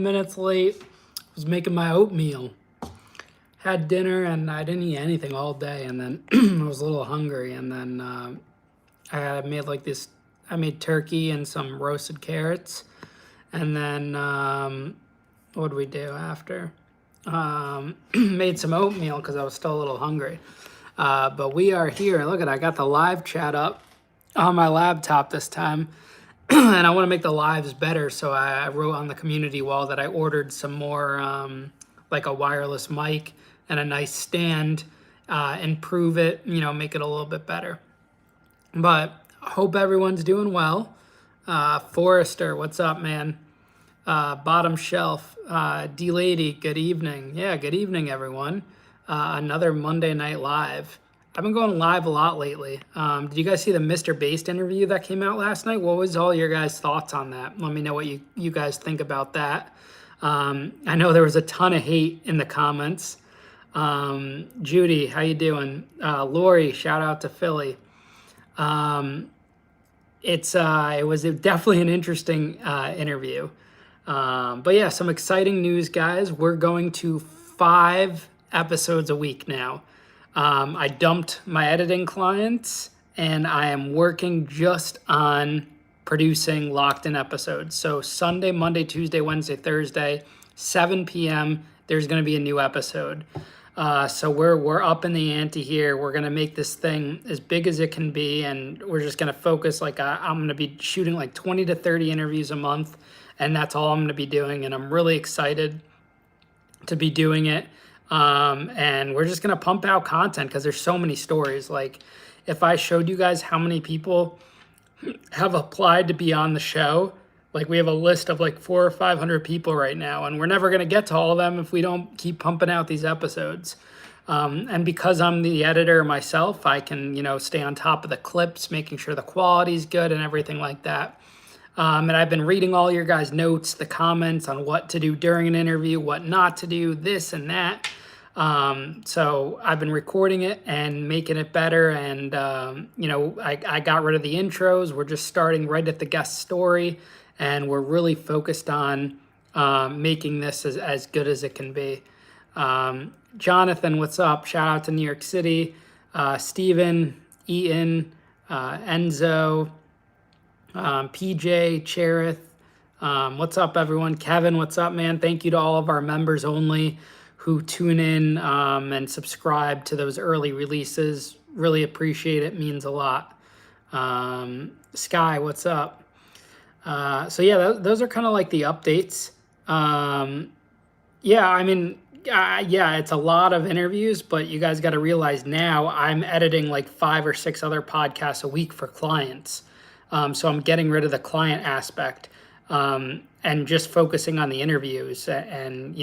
minutes late. Was making my oatmeal. Had dinner and I didn't eat anything all day, and then I was a little hungry, and then I made like this. I made turkey and some roasted carrots, and then what did we do after? Made some oatmeal because I was still a little hungry. But we are here. Look at, I got the live chat up on my laptop this time. And I want to make the lives better, so I wrote on the community wall that I ordered some more, like a wireless mic and a nice stand, improve it, make it a little bit better. But I hope everyone's doing well. Forrester, what's up, man? Bottom shelf, D-Lady, good evening. Yeah, good evening, everyone. Another Monday Night Live. I've been going live a lot lately. Did you guys see the Mr. Based interview that came out last night? What was all your guys' thoughts on that? Let me know what you guys think about that. I know there was a ton of hate in the comments. Judy, how you doing? Lori, shout out to Philly. It was definitely an interesting interview. But yeah, some exciting news, guys. We're going to 5 episodes a week now. I dumped my editing clients and I am working just on producing locked in episodes. So Sunday, Monday, Tuesday, Wednesday, Thursday, 7 p.m. there's going to be a new episode. So we're up in the ante here. We're going to make this thing as big as it can be, and we're just going to focus. Like I'm going to be shooting like 20 to 30 interviews a month, and that's all I'm going to be doing. And I'm really excited to be doing it. And we're just going to pump out content because there's so many stories. Like if I showed you guys how many people have applied to be on the show, like we have a list of like 400 or 500 people right now, and we're never going to get to all of them if we don't keep pumping out these episodes. And because I'm the editor myself, I can, stay on top of the clips, making sure the quality's good and everything like that. And I've been reading all your guys' notes, the comments on what to do during an interview, what not to do, this and that. So I've been recording it and making it better. And, I got rid of the intros. We're just starting right at the guest story. And we're really focused on making this as good as it can be. Jonathan, what's up? Shout out to New York City. Steven, Eaton, Enzo, PJ, Cherith. What's up, everyone? Kevin, what's up, man? Thank you to all of our members only who tune in and subscribe to those early releases. Really appreciate it. Means a lot. Sky, what's up? So yeah, those are kind of like the updates. It's a lot of interviews, but you guys got to realize now I'm editing like 5 or 6 other podcasts a week for clients. So I'm getting rid of the client aspect and just focusing on the interviews and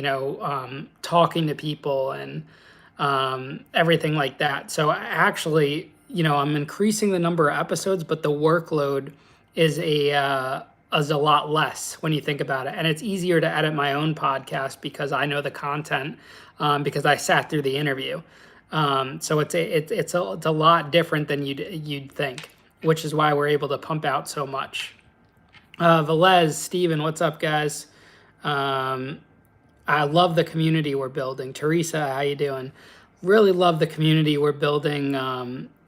talking to people and everything like that. So actually, I'm increasing the number of episodes, but the workload is a lot less when you think about it. And it's easier to edit my own podcast because I know the content because I sat through the interview. So it's a lot different than you'd think, which is why we're able to pump out so much. Velez, Steven, what's up, guys? I love the community we're building. Teresa, how you doing? Really love the community we're building.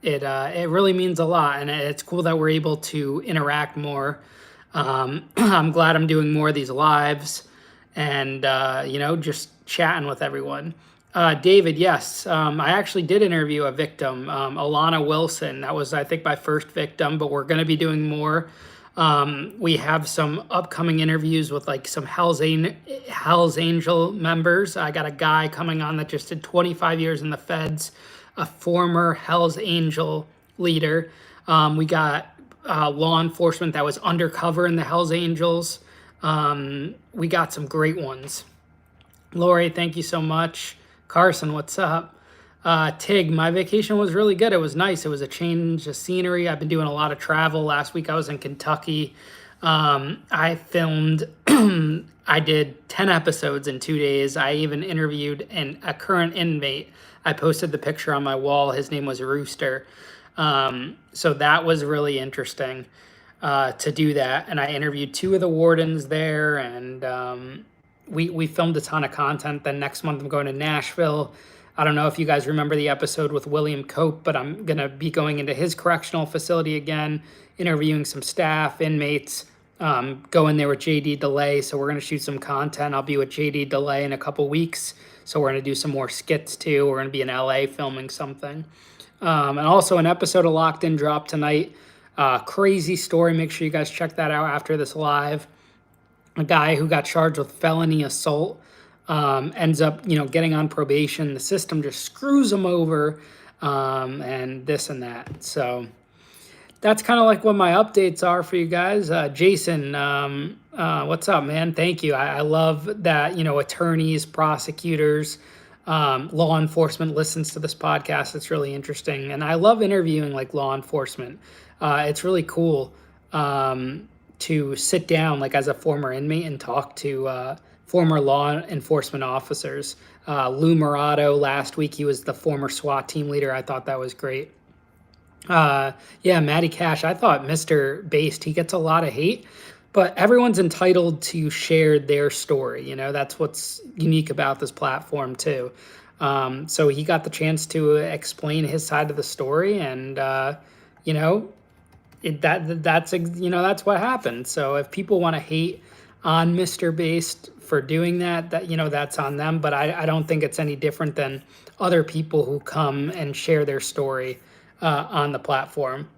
It really means a lot, and it's cool that we're able to interact more. I'm glad I'm doing more of these lives and, just chatting with everyone. David, yes, I actually did interview a victim, Alana Wilson. That was, I think, my first victim, but we're going to be doing more. We have some upcoming interviews with like some Hell's Angel members. I got a guy coming on that just did 25 years in the feds, a former Hell's Angel leader. We got law enforcement that was undercover in the Hell's Angels. We got some great ones. Lori, thank you so much. Carson, what's up? Tig, my vacation was really good. It was nice. It was a change of scenery. I've been doing a lot of travel. Last week I was in Kentucky. I filmed, I did 10 episodes in 2 days. I even interviewed a current inmate. I posted the picture on my wall. His name was Rooster. So that was really interesting to do that. And I interviewed 2 of the wardens there. And we filmed a ton of content. Then next month I'm going to Nashville. I don't know if you guys remember the episode with William Cope, but I'm going to be going into his correctional facility again, interviewing some staff, inmates, going there with JD Delay. So we're going to shoot some content. I'll be with JD Delay in a couple weeks. So we're going to do some more skits too. We're going to be in LA filming something. And also an episode of Locked In dropped tonight. Crazy story. Make sure you guys check that out after this live. A guy who got charged with felony assault ends up, getting on probation. The system just screws him over, and this and that. So that's kind of like what my updates are for you guys. Jason, what's up, man? Thank you. I love that, attorneys, prosecutors, law enforcement listens to this podcast. It's really interesting. And I love interviewing like law enforcement. It's really cool to sit down like as a former inmate and talk to former law enforcement officers. Lou Murado last week, he was the former SWAT team leader. I thought that was great. Yeah, Matty Cash, I thought Mr. Based, he gets a lot of hate, but everyone's entitled to share their story. That's what's unique about this platform too. So he got the chance to explain his side of the story, and that's what happened. So if people want to hate on Mr. Based for doing that, that's on them. But I don't think it's any different than other people who come and share their story on the platform.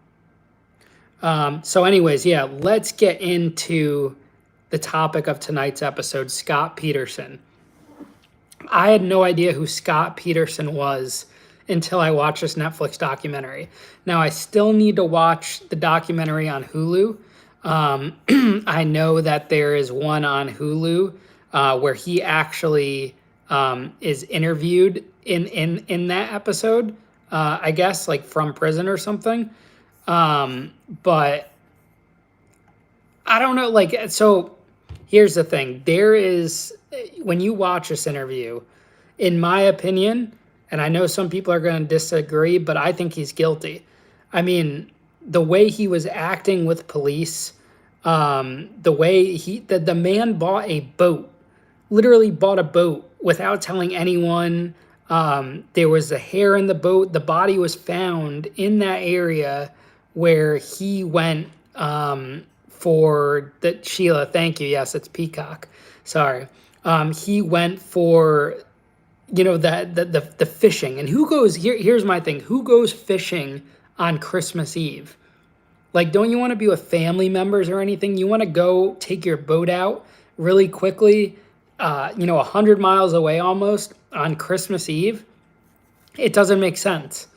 So anyways, yeah, let's get into the topic of tonight's episode, Scott Peterson. I had no idea who Scott Peterson was until I watched this Netflix documentary. Now, I still need to watch the documentary on Hulu. I know that there is one on Hulu where he actually is interviewed in that episode, I guess, like from prison or something. But I don't know, so here's the thing. There is, when you watch this interview, in my opinion, and I know some people are going to disagree, but I think he's guilty. I mean, the way he was acting with police, the way the man bought a boat, literally bought a boat without telling anyone. There was a hair in the boat. The body was found in that area where he went for the Sheila. Thank you. Yes, it's Peacock. Sorry. He went for the fishing. And who goes here's my thing. Who goes fishing on Christmas Eve? Like, don't you want to be with family members or anything? You want to go take your boat out really quickly, 100 miles away almost on Christmas Eve? It doesn't make sense.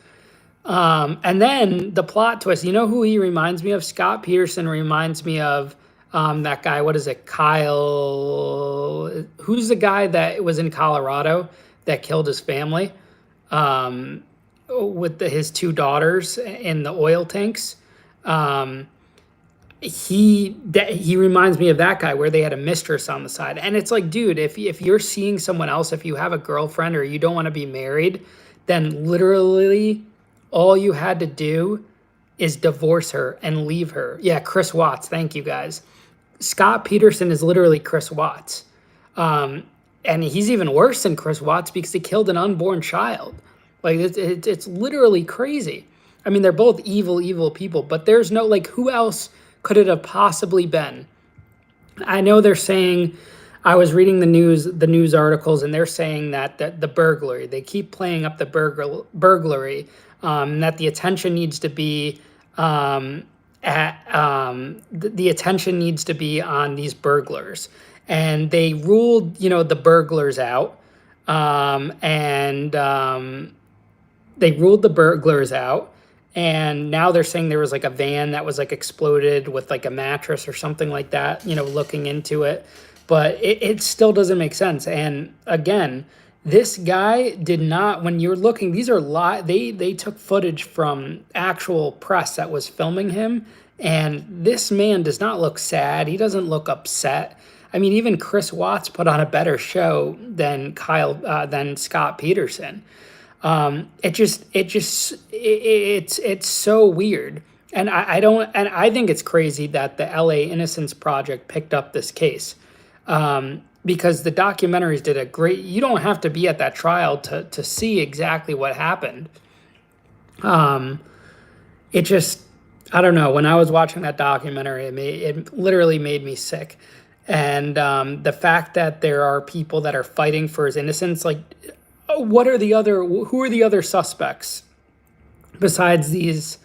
And then the plot twist, you know who he reminds me of? Scott Peterson reminds me of that guy, what is it, Kyle? Who's the guy that was in Colorado that killed his family with his two daughters in the oil tanks? He reminds me of that guy where they had a mistress on the side. And it's like, dude, if you're seeing someone else, if you have a girlfriend or you don't want to be married, then literally all you had to do is divorce her and leave her. Yeah, Chris Watts. Thank you, guys. Scott Peterson is literally Chris Watts. And he's even worse than Chris Watts because he killed an unborn child. Like, it's literally crazy. I mean, they're both evil people, but there's no, who else could it have possibly been? I know they're saying, I was reading the news articles, and they're saying that the burglary, they keep playing up the burglary, that the attention needs to be the attention needs to be on these burglars. And they ruled, the burglars out, they ruled the burglars out. And now they're saying there was a van that was exploded with a mattress or something like that, looking into it. But it still doesn't make sense. And again, this guy did not, when you're looking, these are they took footage from actual press that was filming him. And this man does not look sad. He doesn't look upset. I mean, even Chris Watts put on a better show than Scott Peterson. It's so weird. And I think it's crazy that the LA Innocence Project picked up this case. because the documentaries did a great. You don't have to be at that trial to see exactly what happened. It just, I don't know. When I was watching that documentary, it literally made me sick. And the fact that there are people that are fighting for his innocence, like, who are the other suspects besides these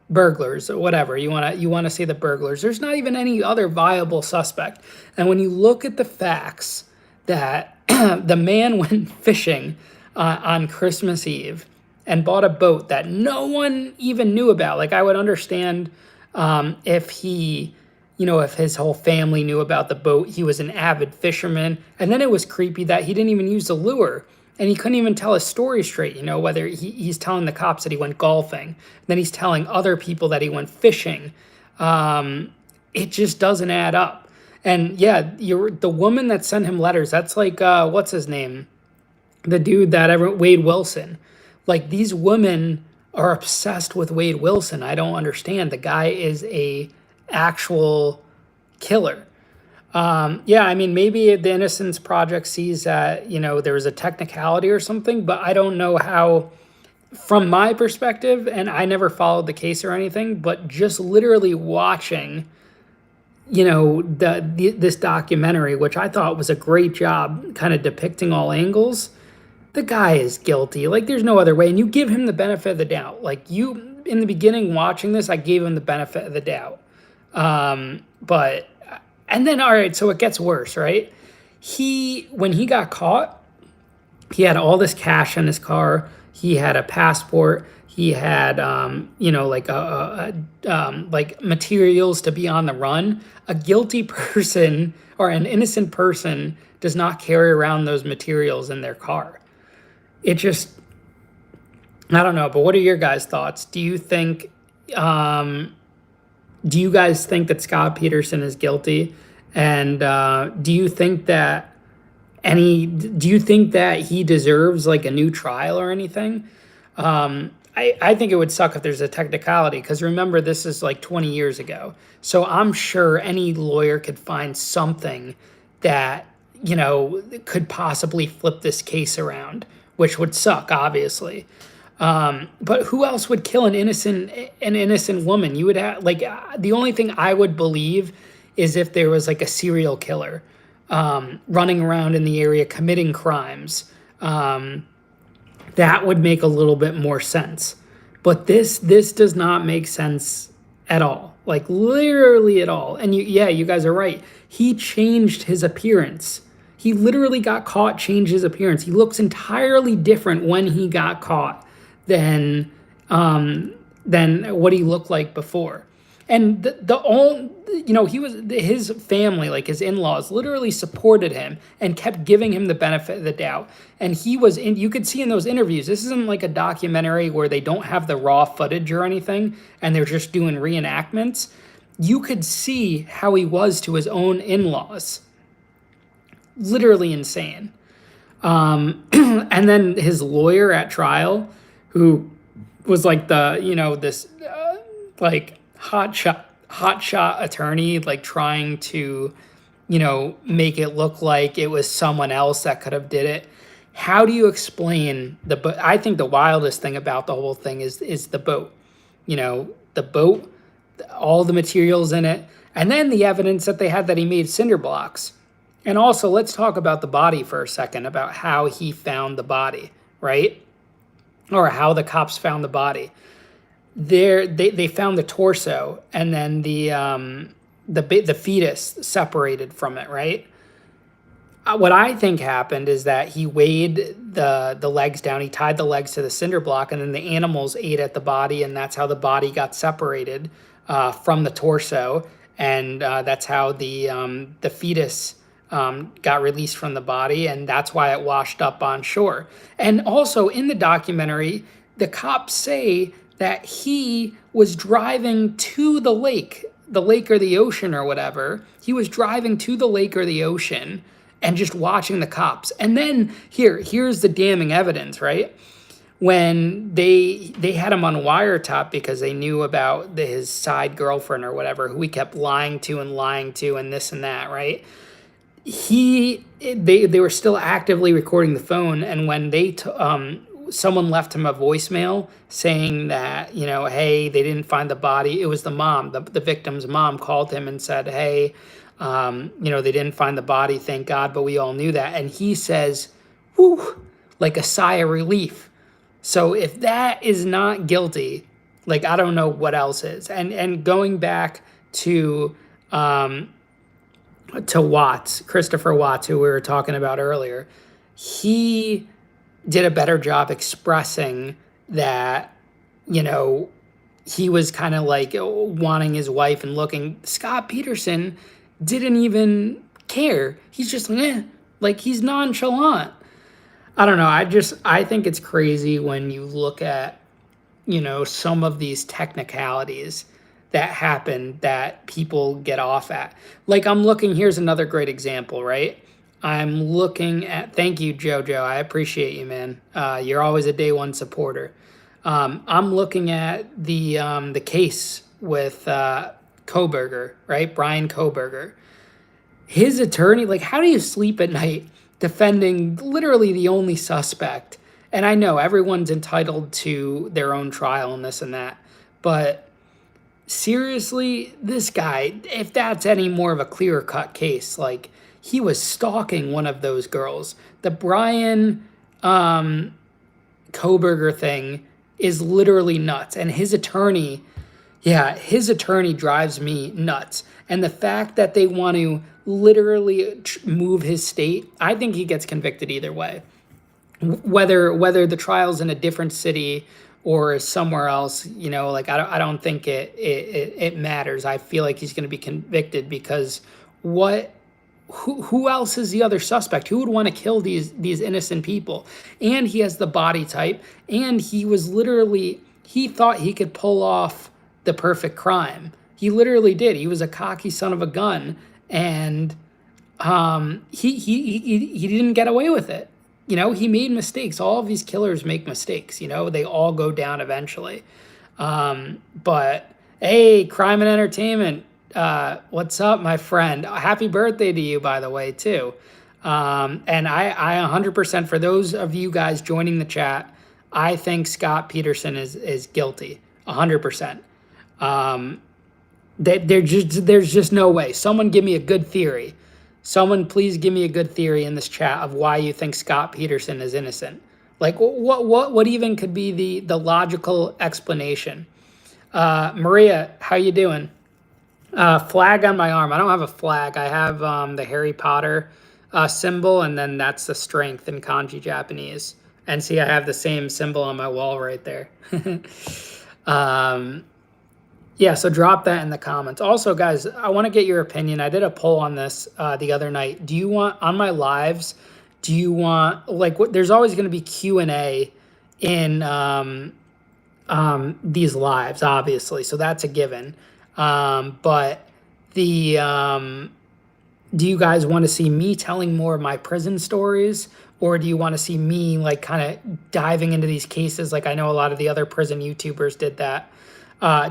burglars or whatever you want to say the burglars? There's not even any other viable suspect. And when you look at the facts that the man went fishing on Christmas Eve and bought a boat that no one even knew about. Like, I would understand if if his whole family knew about the boat. He was an avid fisherman. And then it was creepy that he didn't even use the lure. And he couldn't even tell his story straight, whether he's telling the cops that he went golfing. Then he's telling other people that he went fishing. It just doesn't add up. And yeah, the woman that sent him letters, that's like, what's his name? The dude Wade Wilson. Like, these women are obsessed with Wade Wilson. I don't understand. The guy is a actual killer. Yeah, I mean, maybe the Innocence Project sees that, there was a technicality or something, but I don't know how, from my perspective, and I never followed the case or anything, but just literally watching, this documentary, which I thought was a great job kind of depicting all angles, the guy is guilty. Like, there's no other way. And you give him the benefit of the doubt. Like, in the beginning watching this, I gave him the benefit of the doubt. And then, all right, so it gets worse, right? When he got caught, he had all this cash in his car. He had a passport. He had, like materials to be on the run. A guilty person or an innocent person does not carry around those materials in their car. It just, I don't know. But what are your guys' thoughts? Do you guys think that Scott Peterson is guilty? And do you think that he deserves like a new trial or anything? I think it would suck if there's a technicality, because remember, this is like 20 years ago. So I'm sure any lawyer could find something that, could possibly flip this case around, which would suck, obviously. But who else would kill an innocent woman? You would have, like, the only thing I would believe is if there was like a serial killer running around in the area committing crimes. That would make a little bit more sense. But this does not make sense at all. Like, literally at all. And you guys are right. He changed his appearance. He literally got caught, changed his appearance. He looks entirely different when he got caught than what he looked like before. And his family, like his in-laws, literally supported him and kept giving him the benefit of the doubt. And you could see in those interviews, this isn't like a documentary where they don't have the raw footage or anything and they're just doing reenactments. You could see how he was to his own in-laws. Literally insane. And then his lawyer at trial, who was like this hotshot attorney, like trying to, make it look like it was someone else that could have did it. How do you explain I think the wildest thing about the whole thing is the boat. The boat, all the materials in it, and then the evidence that they had that he made cinder blocks. And also, let's talk about the body for a second, about how he found the body, right? Or how the cops found the body. They found the torso, and then the fetus separated from it, right? What I think happened is that he weighed the legs down. He tied the legs to the cinder block, and then the animals ate at the body, and that's how the body got separated from the torso, and that's how the fetus got released from the body, and that's why it washed up on shore. And also in the documentary, the cops say that he was driving to the lake or the ocean or whatever. He was driving to the lake or the ocean and just watching the cops. And then here's the damning evidence, right? When they had him on wiretap because they knew about his side girlfriend or whatever, who he kept lying to and this and that, right? they were still actively recording the phone, and when someone left him a voicemail saying that, hey, they didn't find the body. It was the mom, the victim's mom called him and said, hey, they didn't find the body, thank God, but we all knew that. And he says, whew, like a sigh of relief. So if that is not guilty, like, I don't know what else is. And going back to Watts, Christopher Watts, who we were talking about earlier, he did a better job expressing that, he was kind of like wanting his wife and looking. Scott Peterson didn't even care. He's just like he's nonchalant. I don't know. I think it's crazy when you look at, some of these technicalities that happen that people get off at. Like, here's another great example, right? I'm looking at, thank you, JoJo. I appreciate you, man. You're always a day one supporter. I'm looking at the case with Coburger, right? Brian Coburger. His attorney, like, how do you sleep at night defending literally the only suspect? And I know everyone's entitled to their own trial and this and that, but seriously, this guy, if that's any more of a clear-cut case, like, he was stalking one of those girls. The Brian Coburger thing is literally nuts. And his attorney drives me nuts. And the fact that they want to literally move his state, I think he gets convicted either way. Whether the trial's in a different city or somewhere else, I don't think it matters. I feel like he's going to be convicted because who else is the other suspect? Who would want to kill these innocent people? And he has the body type, and he thought he could pull off the perfect crime. He literally did. He was a cocky son of a gun, and he didn't get away with it. He made mistakes. All of these killers make mistakes. They all go down eventually. But hey, Crime and Entertainment, what's up, my friend? Happy birthday to you, by the way, too. And I 100%, for those of you guys joining the chat, I think Scott Peterson is guilty, 100%. There's just no way. Someone give me a good theory. Someone please give me a good theory in this chat of why you think Scott Peterson is innocent. Like, what even could be the logical explanation? Maria, how you doing? Flag on my arm. I don't have a flag. I have the Harry Potter symbol, and then that's the strength in kanji Japanese. And see, I have the same symbol on my wall right there. Yeah, so drop that in the comments. Also, guys, I want to get your opinion. I did a poll on this the other night. Do you want, on my lives, there's always going to be Q&A in these lives, obviously, so that's a given. But do you guys want to see me telling more of my prison stories, or do you want to see me, like, kind of diving into these cases? Like, I know a lot of the other prison YouTubers did that.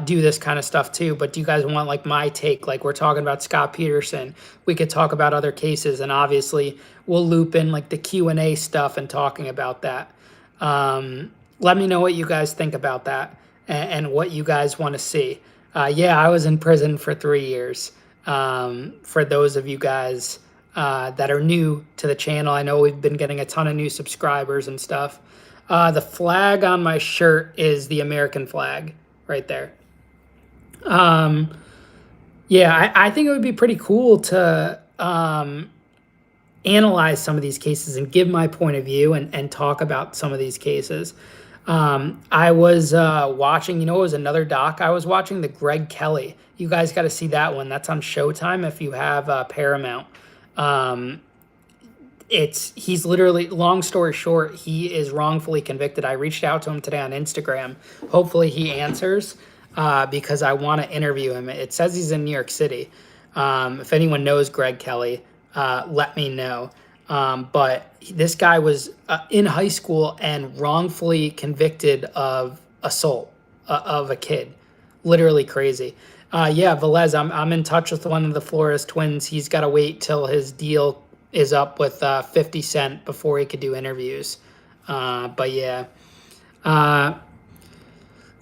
Do this kind of stuff too, but do you guys want, like, my take? Like, we're talking about Scott Peterson, we could talk about other cases, and obviously we'll loop in, like, the Q&A stuff and talking about that. Let me know what you guys think about that and what you guys want to see. Yeah, I was in prison for 3 years. For those of you guys that are new to the channel, I know we've been getting a ton of new subscribers and stuff. The flag on my shirt is the American flag. Right there. Yeah, I think it would be pretty cool to analyze some of these cases and give my point of view and talk about some of these cases. I was watching, it was another doc I was watching, the Greg Kelly. You guys got to see that one. That's on Showtime if you have Paramount. He's literally, long story short, he is wrongfully convicted. I reached out to him today on Instagram. Hopefully he answers because I want to interview him. It says he's in New York City. If anyone knows Greg Kelly, let me know. But this guy was in high school and wrongfully convicted of assault of a kid. Literally crazy. Yeah, Velez, I'm in touch with one of the Flores twins. He's got to wait till his deal is up with 50 Cent before he could do interviews. But yeah. Uh,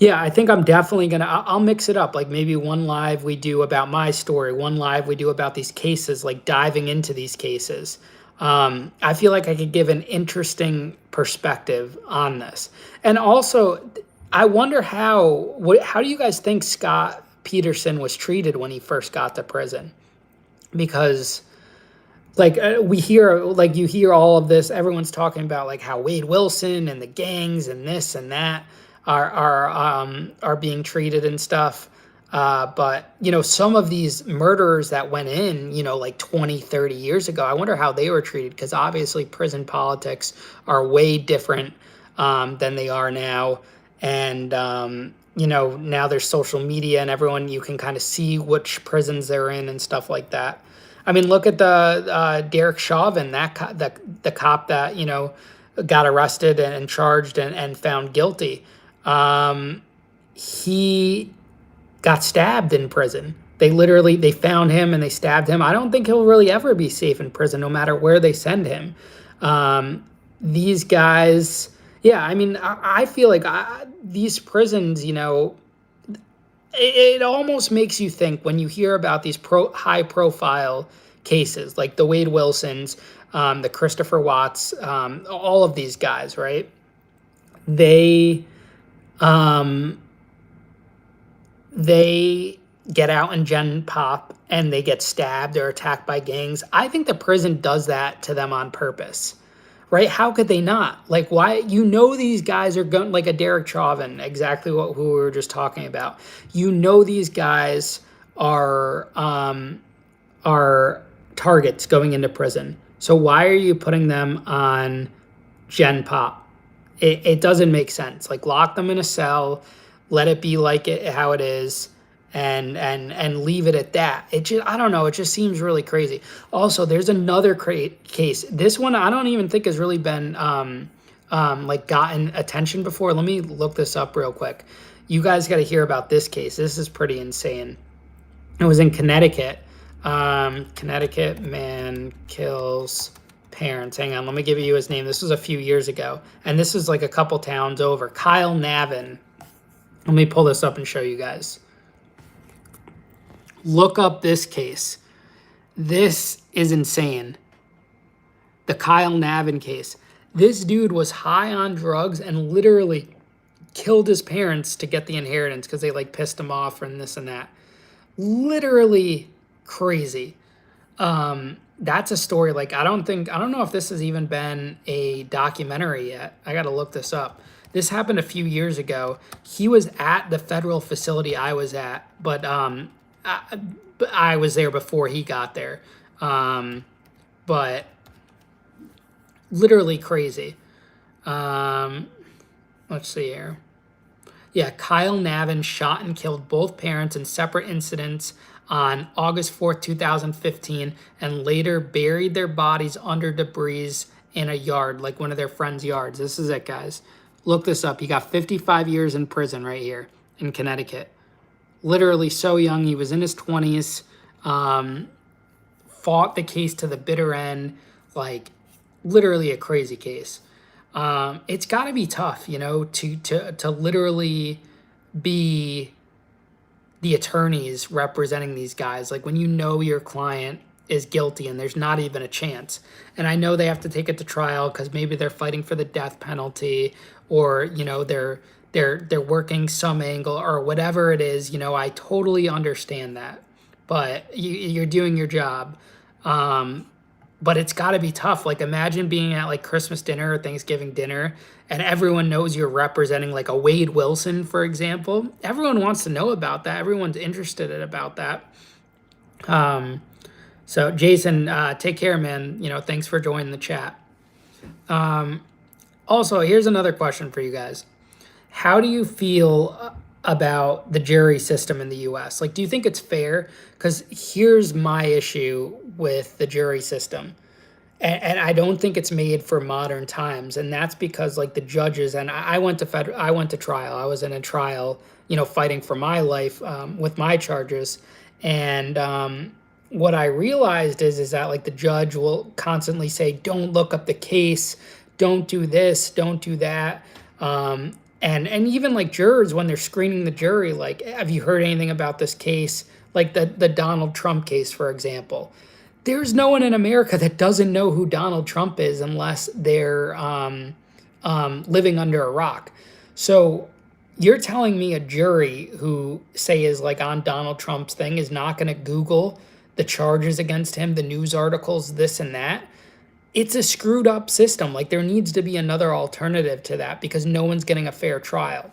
yeah, I think I'm definitely gonna. I'll mix it up. Like maybe one live we do about my story, one live we do about these cases, like diving into these cases. I feel like I could give an interesting perspective on this, and also, I wonder how do you guys think Scott Peterson was treated when he first got to prison? Because like we hear like you hear all of this, everyone's talking about like how Wade Wilson and the gangs and this and that are being treated and stuff, but you know, some of these murderers that went in, you know, like 20, 30 years ago, I wonder how they were treated, because obviously prison politics are way different than they are now. And you know, now there's social media and everyone, you can kind of see which prisons they're in and stuff like that. I mean, look at the Derek Chauvin, the cop that, you know, got arrested and charged and found guilty. He got stabbed in prison. They found him and they stabbed him. I don't think he'll really ever be safe in prison, no matter where they send him. These guys, yeah, I mean, I feel like these prisons, you know, it almost makes you think when you hear about these high profile cases like the Wade Wilsons, the Christopher Watts, all of these guys, right? They um, they get out in Gen Pop and they get stabbed or attacked by gangs. I think the prison does that to them on purpose, right? How could they not? Like, why? You know, these guys are going, like a Derek Chauvin, exactly who we were just talking about. You know, these guys are targets going into prison. So why are you putting them on Gen Pop? It doesn't make sense. Like, lock them in a cell, let it be like how it is, and leave it at that. It just, I don't know. It just seems really crazy. Also, there's another case. This one I don't even think has really been like gotten attention before. Let me look this up real quick. You guys got to hear about this case. This is pretty insane. It was in Connecticut. Connecticut man kills parents. Hang on, let me give you his name. This was a few years ago, and this is like a couple towns over. Kyle Navin. Let me pull this up and show you guys. Look up this case. This is insane. The Kyle Navin case. This dude was high on drugs and literally killed his parents to get the inheritance because they like pissed him off and this and that. Literally crazy. That's a story. Like, I don't know if this has even been a documentary yet. I got to look this up. This happened a few years ago. He was at the federal facility I was at, but I was there before he got there. But literally crazy. Let's see here. Yeah, Kyle Navin shot and killed both parents in separate incidents on August 4th, 2015, and later buried their bodies under debris in a yard, like one of their friends' yards. This is it, guys. Look this up. He got 55 years in prison right here in Connecticut. Literally so young. He was in his 20s. Fought the case to the bitter end. Like, literally a crazy case. It's got to be tough, you know, to literally be the attorneys representing these guys. Like, when you know your client is guilty and there's not even a chance. And I know they have to take it to trial because maybe they're fighting for the death penalty, or, you know, they're working some angle or whatever it is. You know, I totally understand that. But you're doing your job. But it's got to be tough. Like, imagine being at like Christmas dinner or Thanksgiving dinner and everyone knows you're representing like a Wade Wilson, for example. Everyone wants to know about that. Everyone's interested about that. So Jason, take care, man. You know, thanks for joining the chat. Also, here's another question for you guys. How do you feel about the jury system in the U.S.? Like, do you think it's fair? Because here's my issue with the jury system. And I don't think it's made for modern times, and that's because like the judges, and I went to I went to trial. I was in a trial, fighting for my life, with my charges, and what I realized is that like the judge will constantly say, "Don't look up the case, don't do this, don't do that," and even like jurors when they're screening the jury, like, have you heard anything about this case? Like the Donald Trump case, for example. There's no one in America that doesn't know who Donald Trump is unless they're living under a rock. So you're telling me a jury who say is like on Donald Trump's thing is not going to Google the charges against him, the news articles, this and that? It's a screwed up system. Like there needs to be another alternative to that because no one's getting a fair trial.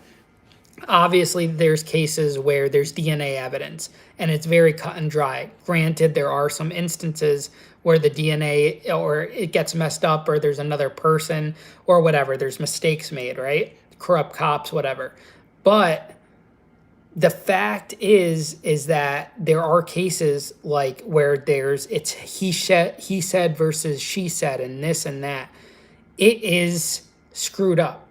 Obviously, there's cases where there's DNA evidence and it's very cut and dry. Granted, there are some instances where the DNA or it gets messed up or there's another person or whatever. There's mistakes made, right? Corrupt cops, whatever. But the fact is that there are cases like where it's he said versus she said and this and that. It is screwed up.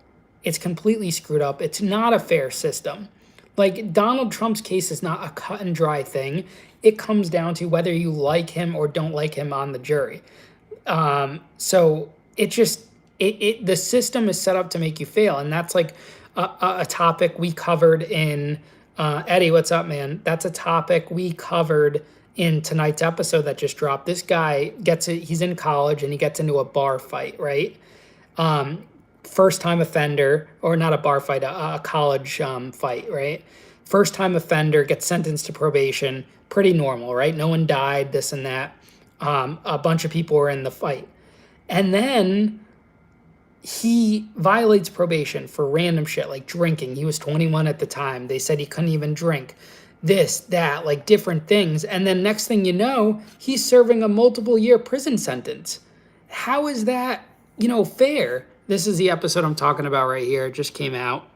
It's completely screwed up. It's not a fair system. Like Donald Trump's case is not a cut and dry thing. It comes down to whether you like him or don't like him on the jury. So it just the system is set up to make you fail, and that's like a topic we covered in Eddie. What's up, man? That's a topic we covered in tonight's episode that just dropped. This guy he's in college and he gets into a bar fight, right? First time offender, or not a bar fight, a college fight, right? First time offender, gets sentenced to probation, pretty normal, right? No one died, this and that. A bunch of people were in the fight. And then he violates probation for random shit like drinking. He was 21 at the time. They said he couldn't even drink. This, that, like different things. And then next thing you know, he's serving a multiple year prison sentence. How is that, fair? This is the episode I'm talking about right here. It just came out.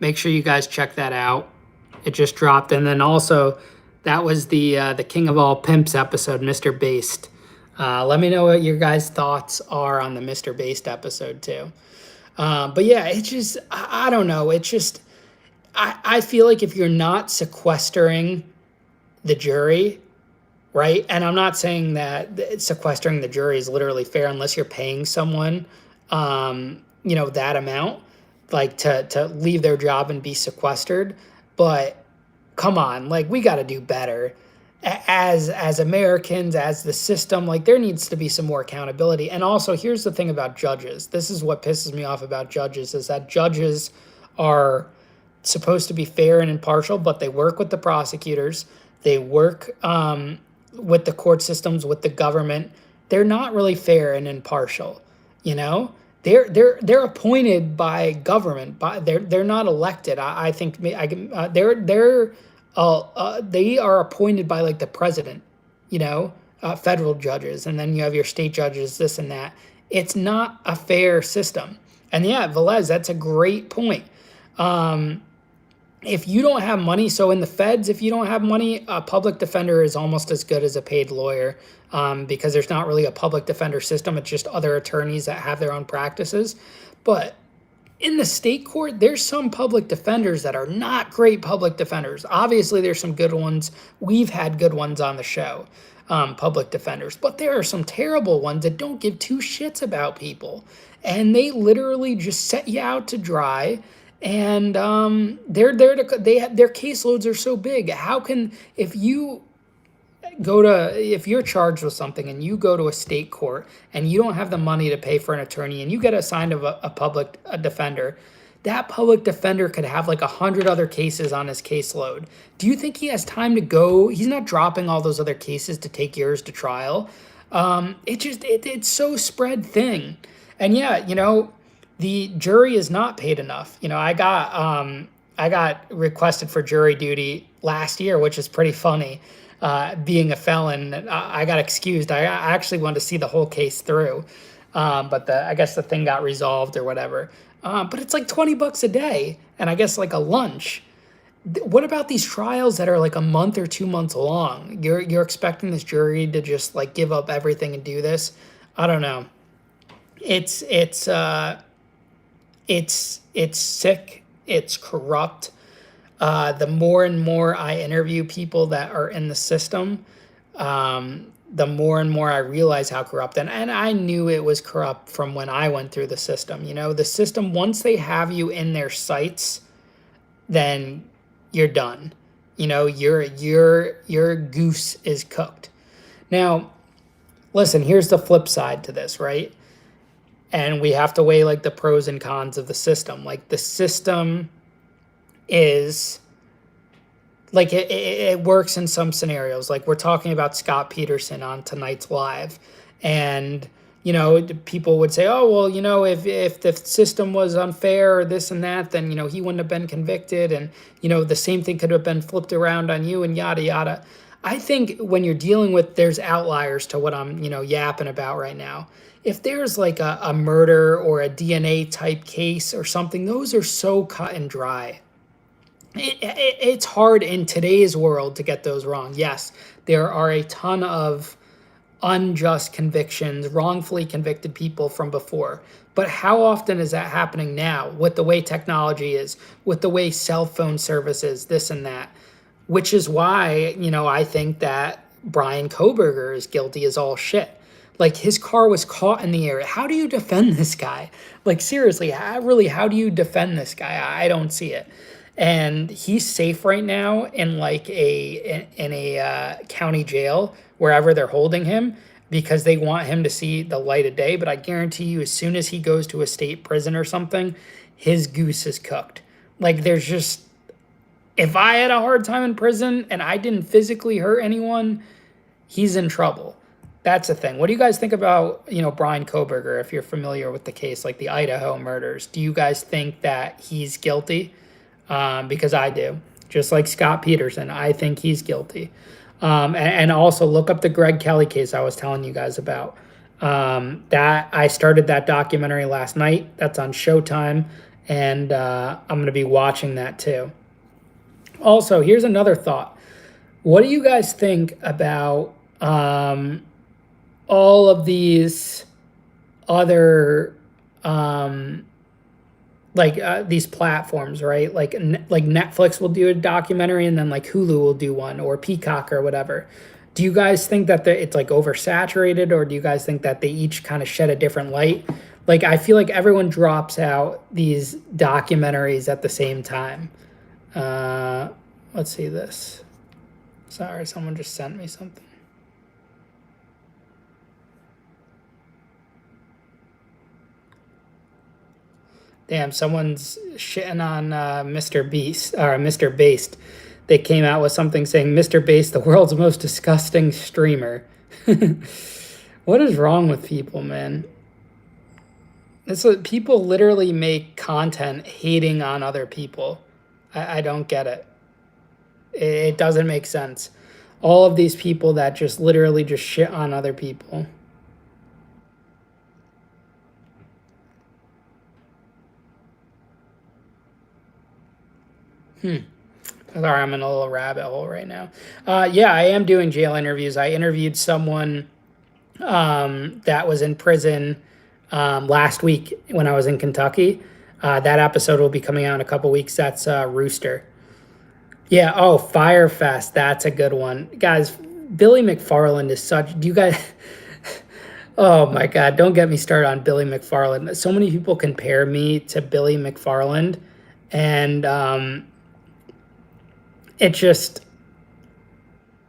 Make sure you guys check that out. It just dropped. And then also, that was the King of All Pimps episode, Mr. Based. Let me know what your guys' thoughts are on the Mr. Based episode too. But yeah, it's just, I don't know. It's just, I feel like if you're not sequestering the jury, right? And I'm not saying that sequestering the jury is literally fair unless you're paying someone, that amount, like to leave their job and be sequestered. But come on, like we got to do better as Americans, as the system. Like there needs to be some more accountability. And also, here's the thing about judges. This is what pisses me off about judges is that judges are supposed to be fair and impartial, but they work with the prosecutors. They work with the court systems, with the government. They're not really fair and impartial. They're appointed by government. They're not elected. I think they are appointed by like the president. Federal judges, and then you have your state judges, this and that. It's not a fair system. And yeah, Velez, that's a great point. If you don't have money, so in the feds, if you don't have money, a public defender is almost as good as a paid lawyer because there's not really a public defender system. It's just other attorneys that have their own practices. But in the state court, there's some public defenders that are not great public defenders. Obviously, there's some good ones. We've had good ones on the show, public defenders. But there are some terrible ones that don't give two shits about people. And they literally just set you out to dry. And their caseloads are so big. How can, if you're charged with something and you go to a state court and you don't have the money to pay for an attorney and you get assigned a public defender, that public defender could have like 100 other cases on his caseload. Do you think he has time to go? He's not dropping all those other cases to take yours to trial. It's so spread thin. And yeah, the jury is not paid enough. I got requested for jury duty last year, which is pretty funny. Being a felon, I got excused. I actually wanted to see the whole case through, but I guess the thing got resolved or whatever. But it's like $20 a day, and I guess like a lunch. What about these trials that are like a month or 2 months long? You're expecting this jury to just like give up everything and do this? I don't know. It's it's uh it's sick. It's corrupt. The more and more I interview people that are in the system, the more and more I realize how corrupt. And I knew it was corrupt from when I went through the system. You know, the system, once they have you in their sights, then you're done. You know, your goose is cooked. Now, listen, here's the flip side to this, right? And we have to weigh like the pros and cons of the system. Like the system is like it works in some scenarios. Like we're talking about Scott Peterson on tonight's live, and you know people would say, oh well, you know if the system was unfair or this and that, then you know he wouldn't have been convicted, and you know the same thing could have been flipped around on you and yada yada. I think when you're dealing with, there's outliers to what I'm yapping about right now. If there's like a murder or a DNA type case or something, those are so cut and dry. It's hard in today's world to get those wrong. Yes, there are a ton of unjust convictions, wrongfully convicted people from before. But how often is that happening now with the way technology is, with the way cell phone service is, this and that? Which is why, I think that Brian Coburger is guilty as all shit. Like his car was caught in the area. How do you defend this guy? Like seriously, how do you defend this guy? I don't see it. And he's safe right now in like a county jail wherever they're holding him because they want him to see the light of day. But I guarantee you, as soon as he goes to a state prison or something, his goose is cooked. Like there's just, if I had a hard time in prison and I didn't physically hurt anyone, he's in trouble. That's the thing. What do you guys think about, Brian Coburger, if you're familiar with the case, like the Idaho murders? Do you guys think that he's guilty? Because I do. Just like Scott Peterson, I think he's guilty. And also look up the Greg Kelly case I was telling you guys about. That I started that documentary last night. That's on Showtime, and I'm going to be watching that too. Also, here's another thought. What do you guys think about all of these other these platforms, right? Like Netflix will do a documentary and then like Hulu will do one, or Peacock or whatever. Do you guys think that it's like oversaturated, or do you guys think that they each kind of shed a different light? Like I feel like everyone drops out these documentaries at the same time. Let's see this. Sorry, someone just sent me something. Damn, someone's shitting on Mr. Beast or Mr. Based. They came out with something saying Mr. Based, the world's most disgusting streamer. What is wrong with people, man? It's what people literally make content hating on other people. I don't get it. It doesn't make sense. All of these people that just literally just shit on other people. Sorry, I'm in a little rabbit hole right now. Yeah, I am doing jail interviews. I interviewed someone that was in prison last week when I was in Kentucky. That episode will be coming out in a couple weeks. That's Rooster. Yeah, oh, Firefest. That's a good one. Guys, Billy McFarland is such... Do you guys... Oh, my God. Don't get me started on Billy McFarland. So many people compare me to Billy McFarland. And it just...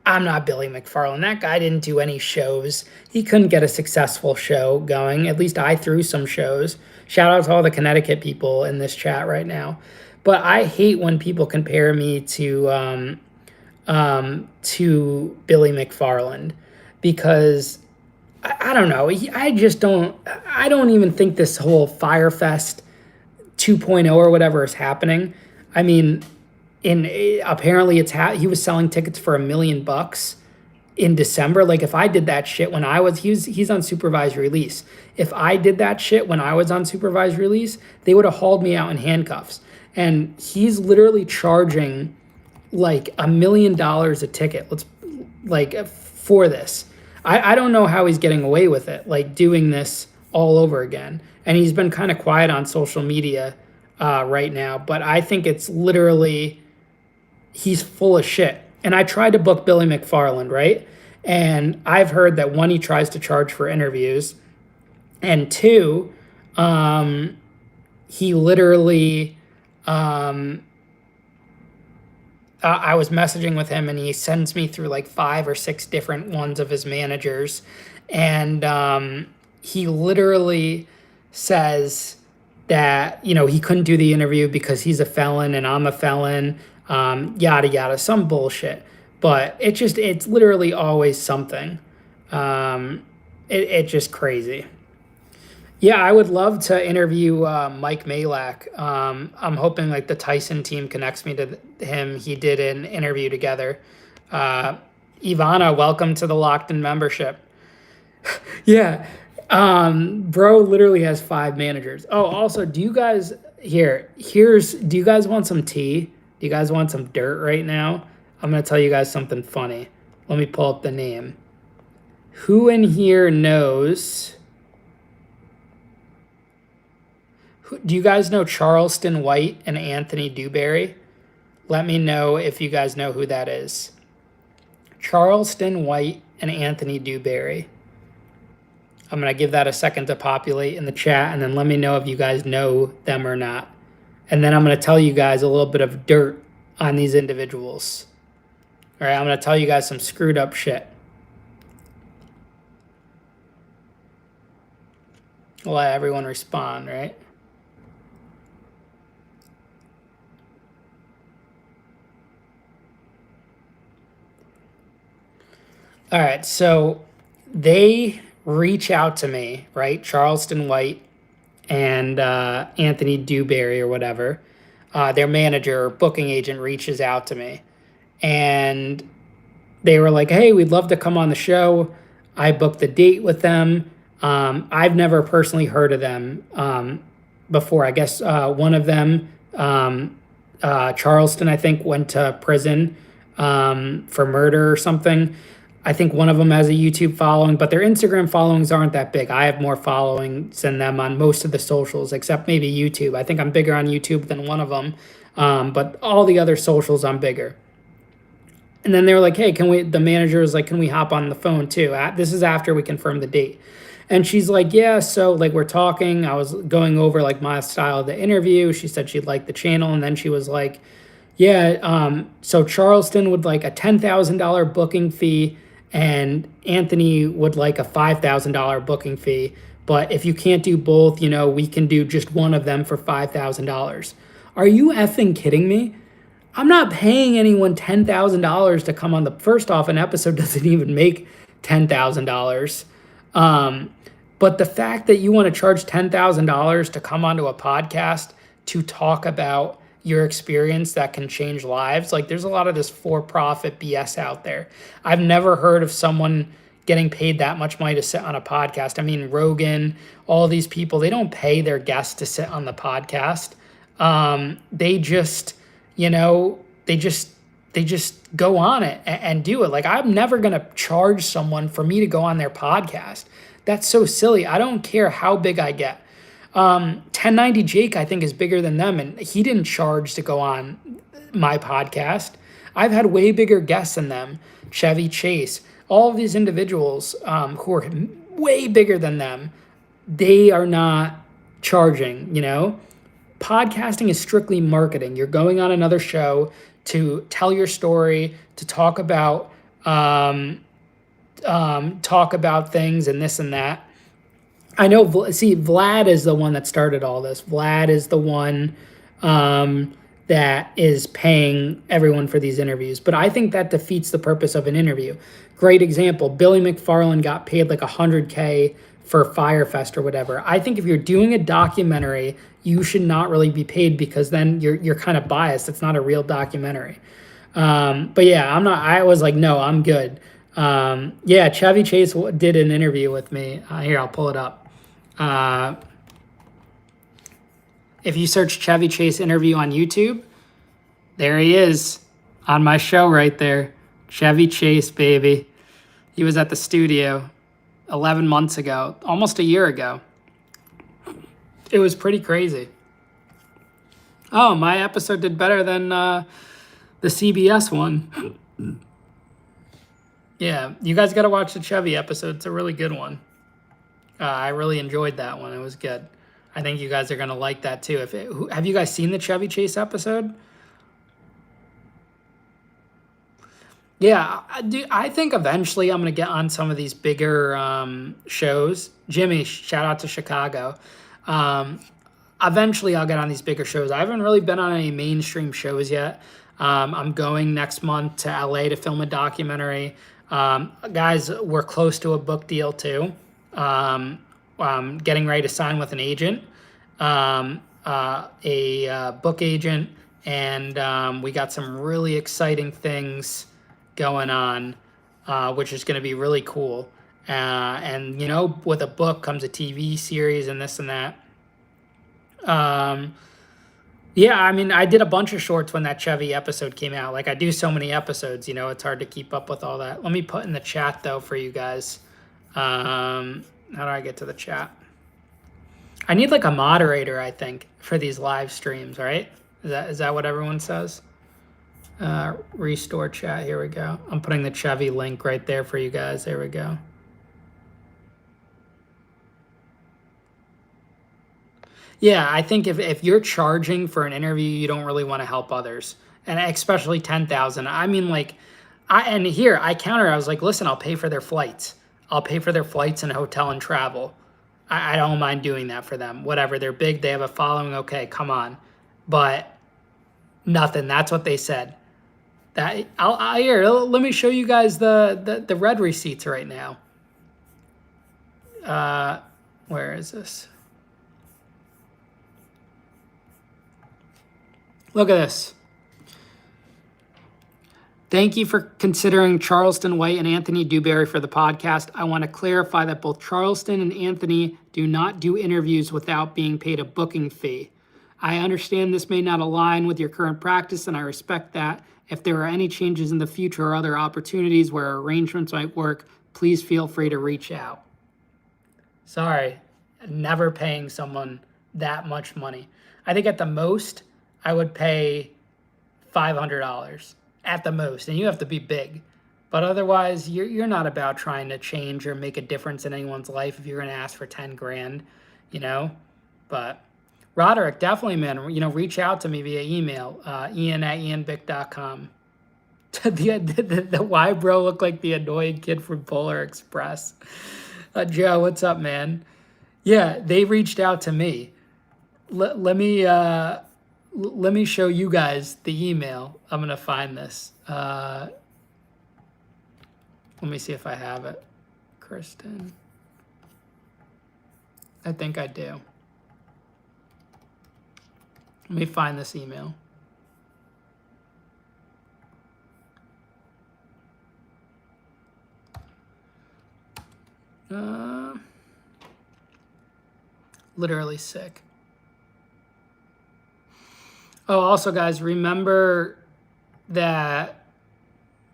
I'm not Billy McFarland. That guy didn't do any shows. He couldn't get a successful show going. At least I threw some shows. Shout out to all the Connecticut people in this chat right now. But I hate when people compare me to Billy McFarland because I don't know. I don't even think this whole Firefest 2.0 or whatever is happening. I mean, apparently he was selling tickets for $1 million in December. Like if I did that shit when he's on supervised release. If I did that shit when I was on supervised release, they would have hauled me out in handcuffs. And he's literally charging like $1 million a ticket. Let's like for this. I don't know how he's getting away with it, like doing this all over again. And he's been kind of quiet on social media right now, but I think it's literally he's full of shit. And I tried to book Billy McFarland, right? And I've heard that one, he tries to charge for interviews, and two, he literally, I was messaging with him and he sends me through like 5 or 6 different ones of his managers. And he literally says that, you know, he couldn't do the interview because he's a felon and I'm a felon, yada, yada, some bullshit. But it's literally always something. It's just crazy. Yeah, I would love to interview Mike Malak. I'm hoping like the Tyson team connects me to him. He did an interview together. Ivana, welcome to the Locked In membership. Yeah, bro literally has 5 managers. Oh, also, do you guys do you guys want some tea? Do you guys want some dirt right now? I'm gonna tell you guys something funny. Let me pull up the name. Who in here knows? Do you guys know Charleston White and Anthony Dewberry? Let me know if you guys know who that is. Charleston White and Anthony Dewberry. I'm going to give that a second to populate in the chat, and then let me know if you guys know them or not. And then I'm going to tell you guys a little bit of dirt on these individuals. All right, I'm going to tell you guys some screwed up shit. I'll let everyone respond, right? All right, so they reach out to me, right? Charleston White and Anthony Dewberry or whatever. Their manager or booking agent reaches out to me. And they were like, hey, we'd love to come on the show. I booked the date with them. I've never personally heard of them before. I guess one of them, Charleston, I think, went to prison for murder or something. I think one of them has a YouTube following, but their Instagram followings aren't that big. I have more followings than them on most of the socials, except maybe YouTube. I think I'm bigger on YouTube than one of them, but all the other socials I'm bigger. And then they were like, hey, the manager was like, can we hop on the phone too? This is after we confirmed the date. And she's like, yeah, so like we're talking. I was going over like my style of the interview. She said she'd like the channel. And then she was like, yeah, so Charleston would like a $10,000 booking fee and Anthony would like a $5,000 booking fee. But if you can't do both, you know, we can do just one of them for $5,000. Are you effing kidding me? I'm not paying anyone $10,000 to come on first off, an episode doesn't even make $10,000. But the fact that you want to charge $10,000 to come onto a podcast to talk about your experience that can change lives, like there's a lot of this for-profit BS out there. I've never heard of someone getting paid that much money to sit on a podcast. I mean, Rogan, all these people, they don't pay their guests to sit on the podcast. They just, you know, they just go on it and do it. Like, I'm never going to charge someone for me to go on their podcast. That's so silly. I don't care how big I get. 1090 Jake, I think, is bigger than them, and he didn't charge to go on my podcast. I've had way bigger guests than them. Chevy Chase, all of these individuals who are way bigger than them, they are not charging, you know? Podcasting is strictly marketing. You're going on another show to tell your story, to talk about things and this and that. I know, Vlad is the one that started all this. Vlad is the one that is paying everyone for these interviews. But I think that defeats the purpose of an interview. Great example, Billy McFarland got paid like $100K for Firefest or whatever. I think if you're doing a documentary, you should not really be paid, because then you're kind of biased. It's not a real documentary. But yeah, I was like, no, I'm good. Yeah, Chevy Chase did an interview with me. Here, I'll pull it up. If you search Chevy Chase interview on YouTube, there he is. On my show right there. Chevy Chase, baby. He was at the studio 11 months ago, almost a year ago. It was pretty crazy. Oh, my episode did better than the CBS one. Yeah, you guys got to watch the Chevy episode. It's a really good one. I really enjoyed that one. It was good. I think you guys are going to like that too. Have you guys seen the Chevy Chase episode? Yeah, I think eventually I'm going to get on some of these bigger shows. Jimmy, shout out to Chicago. Eventually I'll get on these bigger shows. I haven't really been on any mainstream shows yet. I'm going next month to LA to film a documentary. Guys, we're close to a book deal too. Getting ready to sign with an agent, a book agent, and we got some really exciting things going on, which is going to be really cool. And you know, with a book comes a TV series and this and that. Yeah, I mean, I did a bunch of shorts when that Chevy episode came out. Like, I do so many episodes, you know, it's hard to keep up with all that. Let me put in the chat, though, for you guys. How do I get to the chat? I need, like, a moderator, I think, for these live streams, right? Is that what everyone says? Restore chat, here we go. I'm putting the Chevy link right there for you guys. There we go. Yeah, I think if you're charging for an interview, you don't really want to help others, and especially 10,000. I mean, like, I counter. I was like, listen, I'll pay for their flights. I'll pay for their flights and hotel and travel. I don't mind doing that for them. Whatever, they're big, they have a following. Okay, come on, but nothing. That's what they said. That here. Let me show you guys the red receipts right now. Where is this? Look at this. Thank you for considering Charleston White and Anthony Dewberry for the podcast. I want to clarify that both Charleston and Anthony do not do interviews without being paid a booking fee. I understand this may not align with your current practice, and I respect that. If there are any changes in the future or other opportunities where arrangements might work, please feel free to reach out. Sorry, never paying someone that much money. I think at the most, I would pay $500 at the most, and you have to be big. But otherwise, you're not about trying to change or make a difference in anyone's life if you're going to ask for 10 grand, you know. But Roderick, definitely, man, you know, reach out to me via email, ian@ianbick.com. The why bro look like the annoying kid from Polar Express. Joe, what's up, man? Yeah, they reached out to me. Let me show you guys the email. I'm going to find this. Let me see if I have it. Kristen. I think I do. Let me find this email. Literally sick. Oh, also, guys, remember that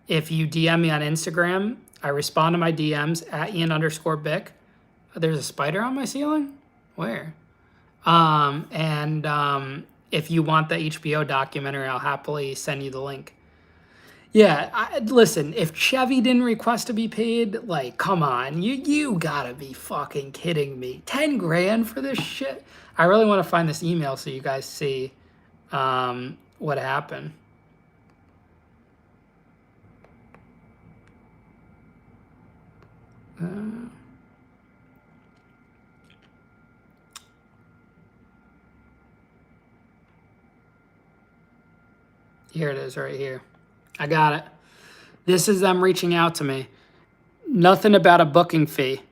if you DM me on Instagram, I respond to my DMs at Ian_Bick. There's a spider on my ceiling? Where? If you want the HBO documentary, I'll happily send you the link. Yeah, listen, if Chevy didn't request to be paid, like, come on, you gotta be fucking kidding me. 10 grand for this shit? I really want to find this email so you guys see what happened. Here it is right here. I got it. This is them reaching out to me. Nothing about a booking fee.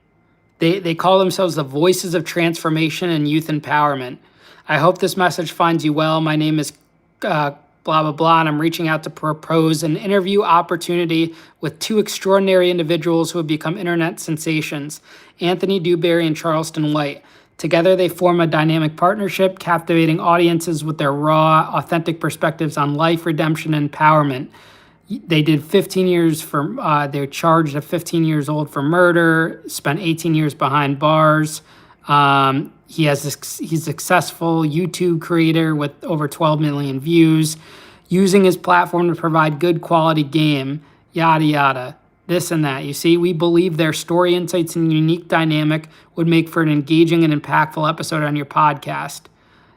They call themselves the Voices of Transformation and Youth Empowerment. I hope this message finds you well. My name is blah, blah, blah, and I'm reaching out to propose an interview opportunity with two extraordinary individuals who have become internet sensations, Anthony Dewberry and Charleston White. Together, they form a dynamic partnership, captivating audiences with their raw, authentic perspectives on life, redemption, and empowerment. They did 15 years for, they're charged at 15 years old for murder, spent 18 years behind bars. He's a successful YouTube creator with over 12 million views, using his platform to provide good quality game, yada, yada, this and that. You see, we believe their story, insights, and unique dynamic would make for an engaging and impactful episode on your podcast.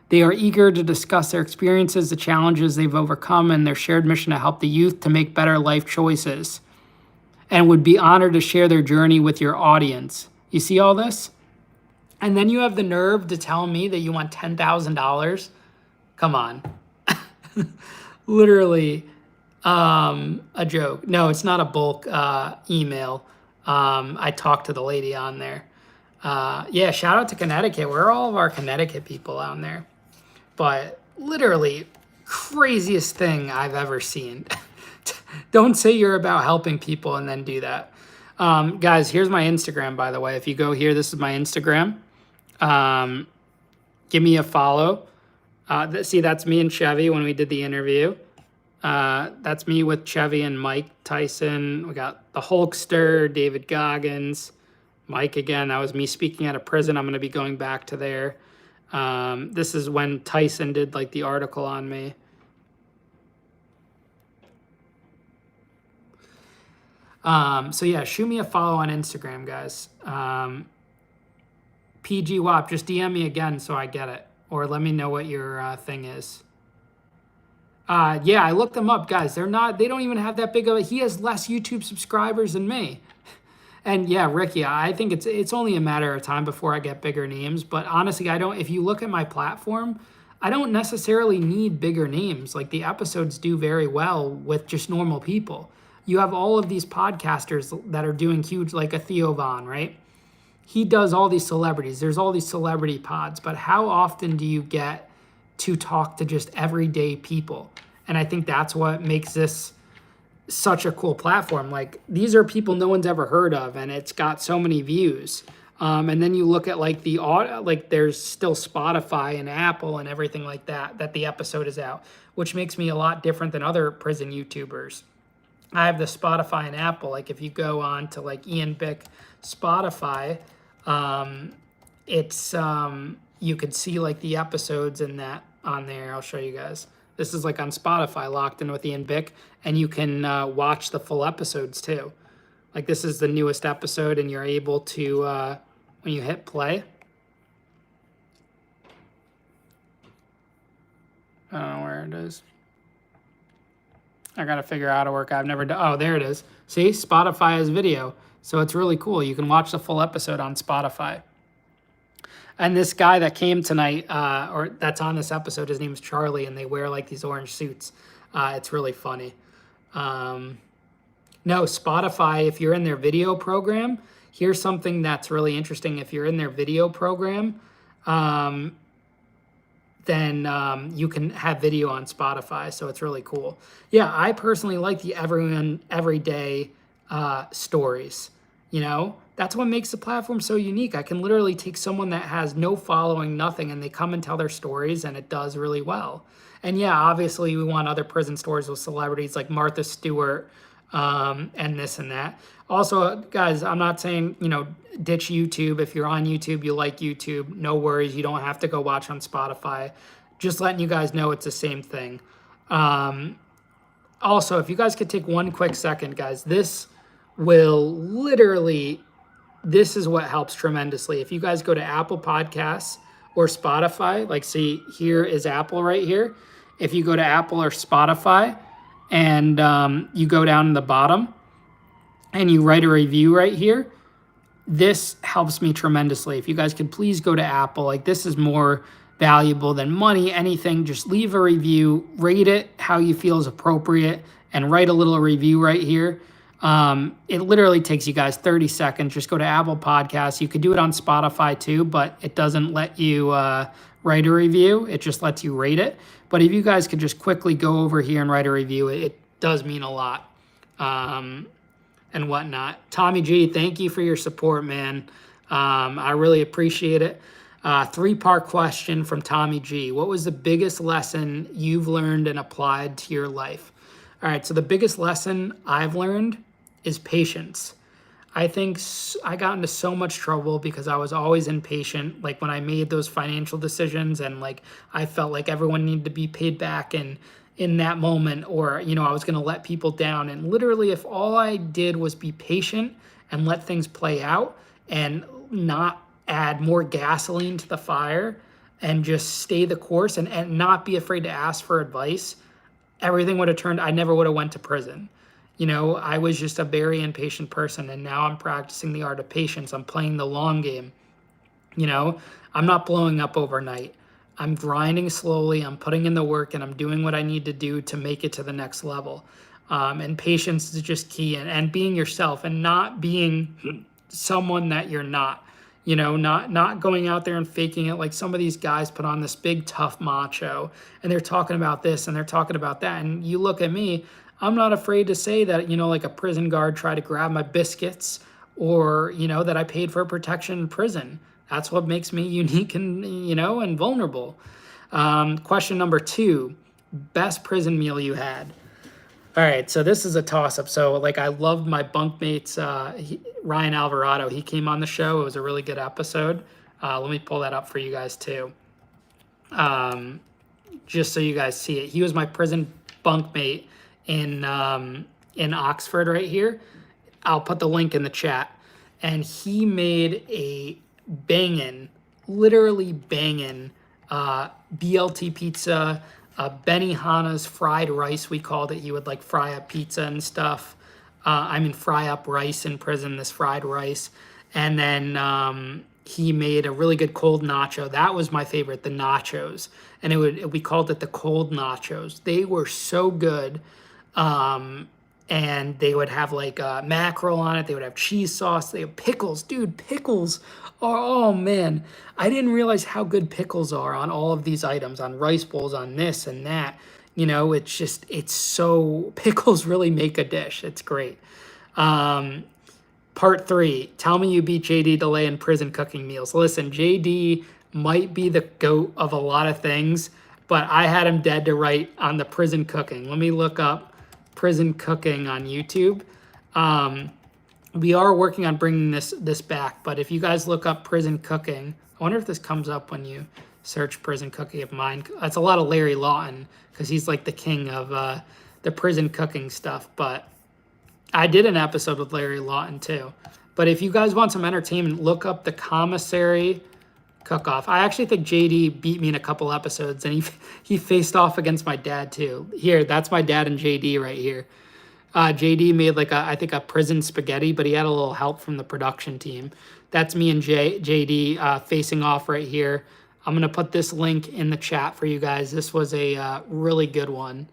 They are eager to discuss their experiences, the challenges they've overcome, and their shared mission to help the youth to make better life choices, and would be honored to share their journey with your audience. You see all this? And then you have the nerve to tell me that you want $10,000? Come on. Literally a joke. No, it's not a bulk email. I talked to the lady on there. Yeah, shout out to Connecticut. Where are all of our Connecticut people on there? But literally, craziest thing I've ever seen. Don't say you're about helping people and then do that. Guys, here's my Instagram, by the way. If you go here, this is my Instagram. Give me a follow. See, that's me and Chevy when we did the interview. That's me with Chevy and Mike Tyson. We got the Hulkster, David Goggins, Mike again. That was me speaking at a prison. I'm going to be going back to there. This is when Tyson did like the article on me. So yeah, shoot me a follow on Instagram, guys. PG WAP, just DM me again so I get it. Or let me know what your thing is. Yeah, I looked them up, guys. They don't even have that big of a, he has less YouTube subscribers than me. And yeah, Ricky, I think it's only a matter of time before I get bigger names. But honestly, if you look at my platform, I don't necessarily need bigger names. Like the episodes do very well with just normal people. You have all of these podcasters that are doing huge, like a Theo Von, right? He does all these celebrities. There's all these celebrity pods. But how often do you get to talk to just everyday people? And I think that's what makes this such a cool platform. Like these are people no one's ever heard of, and it's got so many views. And then you look at like the audio, like there's still Spotify and Apple and everything like that the episode is out, which makes me a lot different than other prison YouTubers. I have the Spotify and Apple. Like if you go on to like Ian Bick Spotify, it's you could see like the episodes and that on there. I'll show you guys. This is like on Spotify, locked in with Ian Bick, and you can watch the full episodes too. Like this is the newest episode, and you're able to, when you hit play, I don't know where it is. I got to figure out how to work. I've never done, oh, there it is. See, Spotify has video. So it's really cool. You can watch the full episode on Spotify. And this guy that came tonight, or that's on this episode, his name's Charlie, and they wear like these orange suits. It's really funny. No, Spotify, if you're in their video program, here's something that's really interesting. If you're in their video program, then you can have video on Spotify. So it's really cool. Yeah, I personally like the everyday stories. You know, that's what makes the platform so unique. I can literally take someone that has no following, nothing, and they come and tell their stories, and it does really well. And yeah, obviously we want other prison stories with celebrities like Martha Stewart, and this and that. Also, guys, I'm not saying, ditch YouTube. If you're on YouTube, you like YouTube, no worries. You don't have to go watch on Spotify. Just letting you guys know it's the same thing. Also, if you guys could take one quick second, guys, this is what helps tremendously. If you guys go to Apple Podcasts or Spotify, like see, here is Apple right here. If you go to Apple or Spotify and you go down to the bottom and you write a review right here, this helps me tremendously. If you guys could please go to Apple, like this is more valuable than money, anything. Just leave a review, rate it how you feel is appropriate, and write a little review right here. It literally takes you guys 30 seconds. Just go to Apple Podcasts. You could do it on Spotify too, but it doesn't let you write a review. It just lets you rate it. But if you guys could just quickly go over here and write a review, it does mean a lot. And whatnot. Tommy G, thank you for your support, man. I really appreciate it. Three-part question from Tommy G. What was the biggest lesson you've learned and applied to your life? All right, so the biggest lesson I've learned is patience. I think I got into so much trouble because I was always impatient. Like when I made those financial decisions and like I felt like everyone needed to be paid back and in that moment, or I was going to let people down. And literally, if all I did was be patient and let things play out and not add more gasoline to the fire and just stay the course and not be afraid to ask for advice, everything would have turned. I never would have went to prison. I was just a very impatient person, and now I'm practicing the art of patience. I'm playing the long game. I'm not blowing up overnight. I'm grinding slowly. I'm putting in the work, and I'm doing what I need to do to make it to the next level. And patience is just key, and being yourself and not being someone that you're not. Not going out there and faking it like some of these guys put on this big tough macho, and they're talking about this and they're talking about that. And you look at me, I'm not afraid to say that, like a prison guard tried to grab my biscuits or, that I paid for protection in prison. That's what makes me unique and, and vulnerable. Question number 2, best prison meal you had. All right, so this is a toss-up. So, I loved my bunkmates, Ryan Alvarado. He came on the show. It was a really good episode. Let me pull that up for you guys, too. Just so you guys see it. He was my prison bunkmate in Oxford right here. I'll put the link in the chat. And he made a literally banging BLT pizza, Benihana's fried rice, we called it. He would fry up pizza and stuff. Fry up rice in prison, this fried rice. And then he made a really good cold nacho. That was my favorite, the nachos. And we called it the cold nachos. They were so good. And they would have mackerel on it. They would have cheese sauce. They have pickles. Dude, pickles are, oh man. I didn't realize how good pickles are on all of these items, on rice bowls, on this and that. It's so, pickles really make a dish. It's great. Part 3, tell me you beat JD DeLay in prison cooking meals. Listen, JD might be the GOAT of a lot of things, but I had him dead to right on the prison cooking. Let me look up prison cooking on YouTube. We are working on bringing this back, but if you guys look up prison cooking, I wonder if this comes up when you search prison cooking of mine. That's a lot of Larry Lawton because he's the king of the prison cooking stuff, but I did an episode with Larry Lawton too. But if you guys want some entertainment, look up the commissary cook-off. I actually think JD beat me in a couple episodes, and he faced off against my dad too. Here, that's my dad and JD right here. JD made I think a prison spaghetti, but he had a little help from the production team. That's me and JD facing off right here. I'm going to put this link in the chat for you guys. This was a really good one.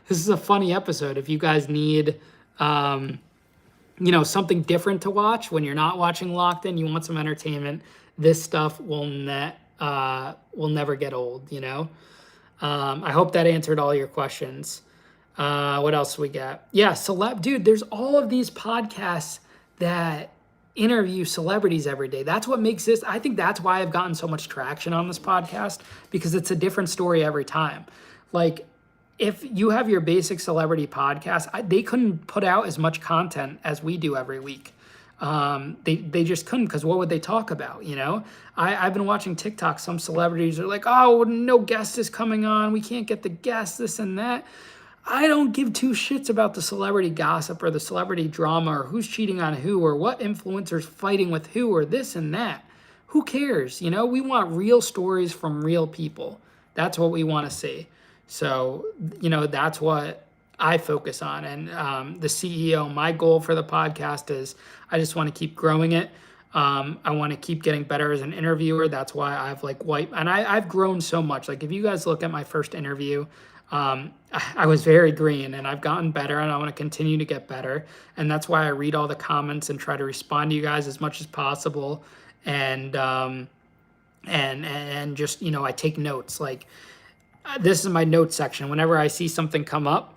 This is a funny episode. If you guys need something different to watch when you're not watching Locked In, you want some entertainment, this stuff will never get old, I hope that answered all your questions. What else we got? Yeah, dude, there's all of these podcasts that interview celebrities every day. That's what makes this, I think that's why I've gotten so much traction on this podcast, because it's a different story every time. If you have your basic celebrity podcast, they couldn't put out as much content as we do every week. They just couldn't, because what would they talk about, I've been watching TikTok. Some celebrities are like, oh, no guest is coming on. We can't get the guest, this and that. I don't give two shits about the celebrity gossip or the celebrity drama or who's cheating on who or what influencers fighting with who or this and that. Who cares? We want real stories from real people. That's what we want to see. So, that's what I focus on. And the CEO, my goal for the podcast is I just want to keep growing it. I want to keep getting better as an interviewer. That's why I've I've grown so much. If you guys look at my first interview, I was very green, and I've gotten better, and I want to continue to get better. And that's why I read all the comments and try to respond to you guys as much as possible. And just, I take notes. This is my notes section. Whenever I see something come up,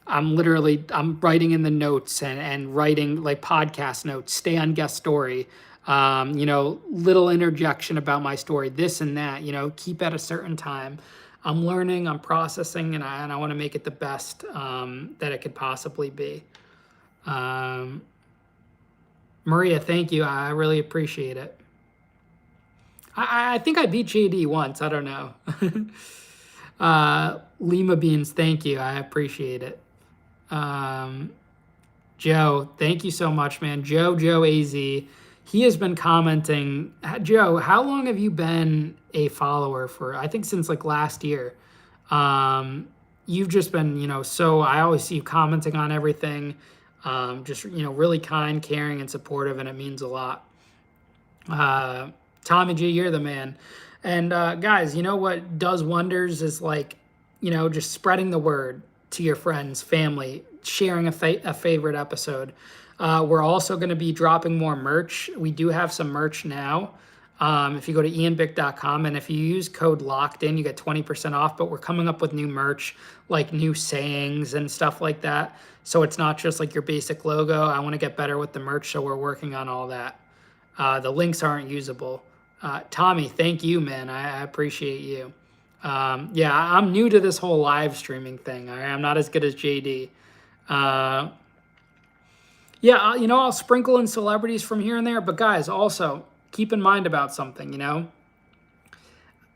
I'm writing in the notes and writing podcast notes, stay on guest story, You know, little interjection about my story, this and that, you know, keep at a certain time. I'm learning, I'm processing, and I want to make it the best that it could possibly be. Maria, thank you. I really appreciate it. I think I beat JD once. I don't know. Lima Beans, thank you. I appreciate it. Joe, thank you so much, man. Joe AZ, he has been commenting. Joe, how long have you been a follower for? I think since like last year. You've just been, you know, so I always see you commenting on everything. Just, you know, really kind, caring, and supportive, and it means a lot. Tommy G, you're the man. And guys, you know what does wonders is like, you know, just spreading the word to your friends, family, sharing a favorite episode. We're also going to be dropping more merch. We do have some merch now. If you go to ianbick.com, and if you use code LOCKEDIN, you get 20% off, but we're coming up with new merch, like new sayings and stuff like that. So it's not just like your basic logo. I want to get better with the merch, so we're working on all that. The links aren't usable. Tommy, thank you, man. I appreciate you. Yeah, I'm new to this whole live streaming thing. I'm not as good as JD. Yeah, you know, I'll sprinkle in celebrities from here and there. But guys, also keep in mind about something, you know.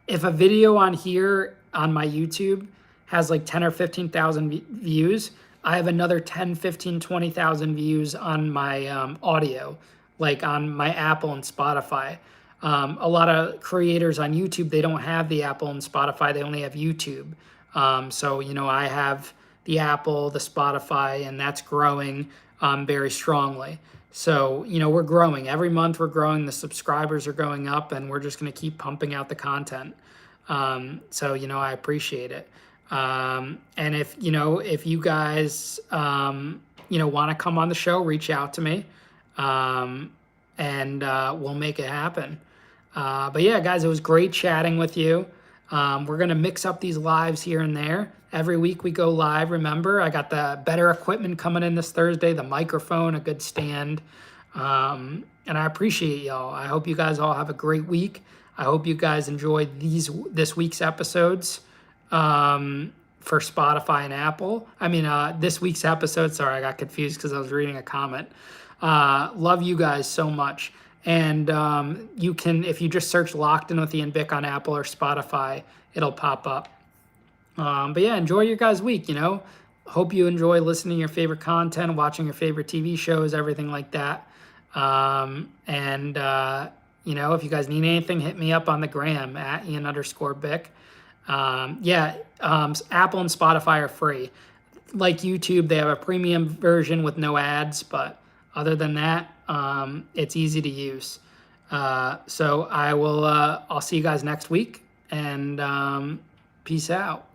If a video on here on my YouTube has like 10 or 15,000 views, I have another 10, 15, 20,000 views on my audio, like on my Apple and Spotify. A lot of creators on YouTube, they don't have the Apple and Spotify. They only have YouTube. So, you know, I have the Apple, the Spotify, and that's growing very strongly. So, you know, we're growing. Every month we're growing. The subscribers are going up, and we're just going to keep pumping out the content. So, you know, I appreciate it. And if, you know, if you guys, you know, want to come on the show, reach out to me, and we'll make it happen. But yeah, guys, it was great chatting with you. We're going to mix up these lives here and there. Every week we go live, remember. I got the better equipment coming in this Thursday, the microphone, a good stand. And I appreciate y'all. I hope you guys all have a great week. I hope you guys enjoyed this week's episodes for Spotify and Apple. I mean, this week's episode, sorry, I got confused because I was reading a comment. Love you guys so much. And you can, if you just search Locked In with Ian Bick on Apple or Spotify, it'll pop up. But yeah, enjoy your guys' week, you know. Hope you enjoy listening to your favorite content, watching your favorite TV shows, everything like that. You know, if you guys need anything, hit me up on the gram at Ian_Bick. Apple and Spotify are free. Like YouTube, they have a premium version with no ads, but other than that, it's easy to use. So I'll see you guys next week, and peace out.